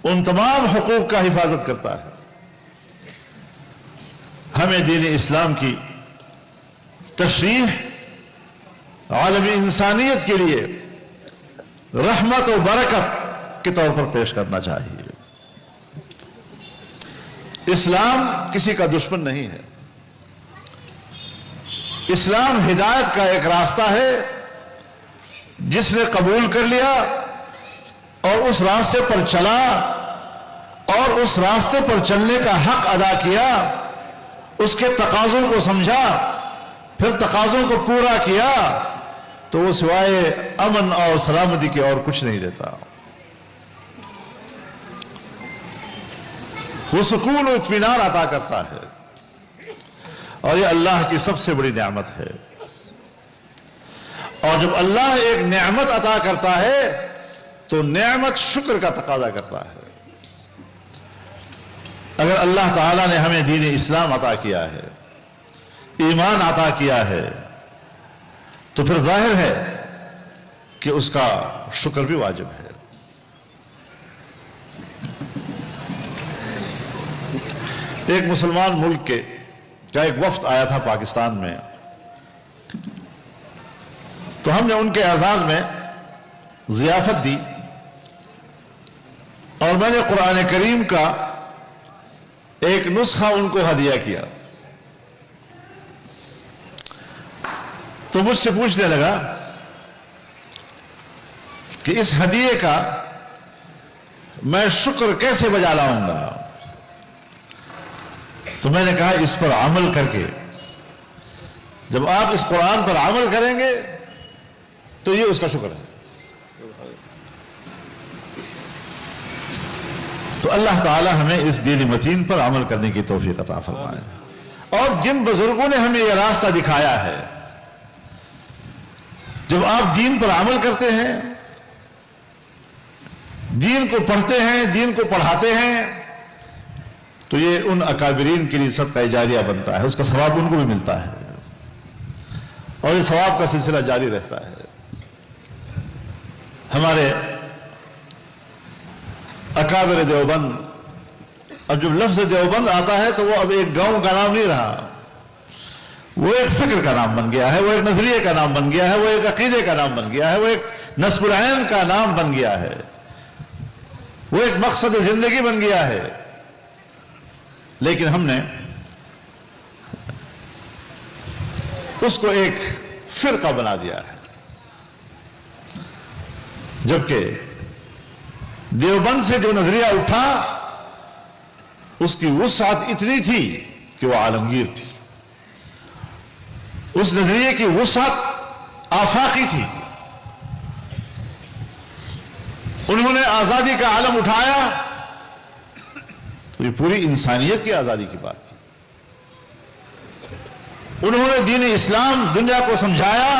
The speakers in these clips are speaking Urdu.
ان تمام حقوق کا حفاظت کرتا ہے۔ ہمیں دین اسلام کی تشریح عالمی انسانیت کے لیے رحمت و برکت کے طور پر پیش کرنا چاہیے۔ اسلام کسی کا دشمن نہیں ہے، اسلام ہدایت کا ایک راستہ ہے، جس نے قبول کر لیا اور اس راستے پر چلا اور اس راستے پر چلنے کا حق ادا کیا، اس کے تقاضوں کو سمجھا، پھر تقاضوں کو پورا کیا، تو وہ سوائے امن اور سلامتی کے اور کچھ نہیں دیتا۔ وہ سکون و اطمینان عطا کرتا ہے، اور یہ اللہ کی سب سے بڑی نعمت ہے۔ اور جب اللہ ایک نعمت عطا کرتا ہے تو نعمت شکر کا تقاضا کرتا ہے۔ اگر اللہ تعالیٰ نے ہمیں دین اسلام عطا کیا ہے، ایمان عطا کیا ہے، تو پھر ظاہر ہے کہ اس کا شکر بھی واجب ہے۔ ایک مسلمان ملک کا ایک وفد آیا تھا پاکستان میں، تو ہم نے ان کے اعزاز میں ضیافت دی، اور میں نے قرآن کریم کا ایک نسخہ ان کو ہدیہ کیا۔ تو مجھ سے پوچھنے لگا کہ اس ہدیے کا میں شکر کیسے بجا لاؤں گا؟ تو میں نے کہا اس پر عمل کر کے، جب آپ اس قرآن پر عمل کریں گے تو یہ اس کا شکر ہے۔ تو اللہ تعالی ہمیں اس دین متین پر عمل کرنے کی توفیق عطا فرمائے۔ اور جن بزرگوں نے ہمیں یہ راستہ دکھایا ہے، جب آپ دین پر عمل کرتے ہیں، دین کو پڑھتے ہیں، دین کو پڑھاتے ہیں، تو یہ ان اکابرین کے لیے صدقہ جاریہ بنتا ہے، اس کا ثواب ان کو بھی ملتا ہے، اور یہ ثواب کا سلسلہ جاری رہتا ہے۔ ہمارے اکابر دیوبند، اب جب لفظ دیوبند آتا ہے تو وہ اب ایک گاؤں کا نام نہیں رہا، وہ ایک فکر کا نام بن گیا ہے، وہ ایک نظریے کا نام بن گیا ہے، وہ ایک عقیدے کا نام بن گیا ہے، وہ ایک نصب العین کا نام بن گیا ہے، وہ ایک مقصد زندگی بن گیا ہے۔ لیکن ہم نے اس کو ایک فرقہ بنا دیا ہے، جبکہ دیوبند سے جو نظریہ اٹھا اس کی وسعت اتنی تھی کہ وہ عالمگیر تھی، اس نظریے کی وسعت آفاقی تھی۔ انہوں نے آزادی کا علم اٹھایا تو یہ پوری انسانیت کی آزادی کی بات کی۔ انہوں نے دین اسلام دنیا کو سمجھایا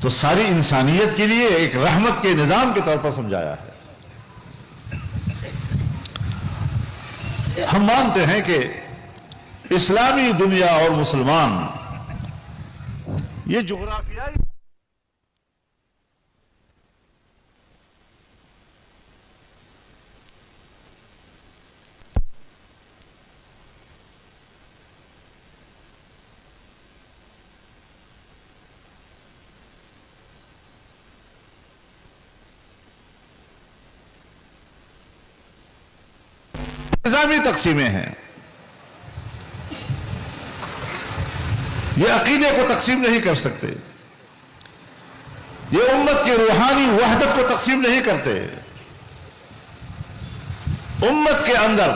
تو ساری انسانیت کے لیے ایک رحمت کے نظام کے طور پر سمجھایا ہے۔ ہم مانتے ہیں کہ اسلامی دنیا اور مسلمان یہ جغرافیائی نظامی تقسیمیں ہیں، یہ عقیدے کو تقسیم نہیں کر سکتے، یہ امت کی روحانی وحدت کو تقسیم نہیں کرتے۔ امت کے اندر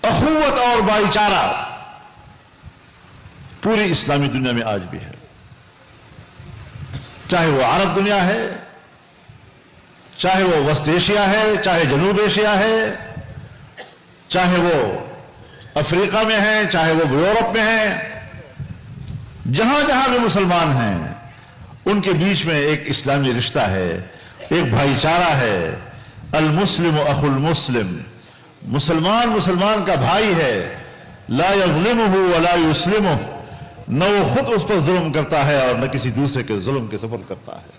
اخوت اور بھائی چارہ پوری اسلامی دنیا میں آج بھی ہے، چاہے وہ عرب دنیا ہے، چاہے وہ وسط ایشیا ہے، چاہے جنوب ایشیا ہے، چاہے وہ افریقہ میں ہیں، چاہے وہ یورپ میں ہیں، جہاں جہاں بھی مسلمان ہیں ان کے بیچ میں ایک اسلامی رشتہ ہے، ایک بھائی چارہ ہے۔ المسلم اخو المسلم، مسلمان مسلمان کا بھائی ہے، لا یظلمہ ولا یسلمہ، نہ وہ خود اس پر ظلم کرتا ہے اور نہ کسی دوسرے کے ظلم کے سبب کرتا ہے۔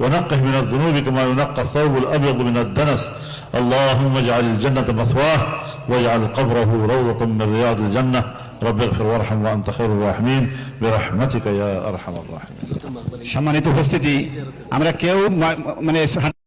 ونقه من الذنوب كما ينقى الثوب الأبيض من الدنس. اللهم اجعل الجنة مثواه واجعل قبره روضة من رياض الجنة. رب اغفر وارحم وأنت خير الراحمين برحمتك يا أرحم الراحمين. সম্মানিত উপস্থিতি, আমরা কেউ মানে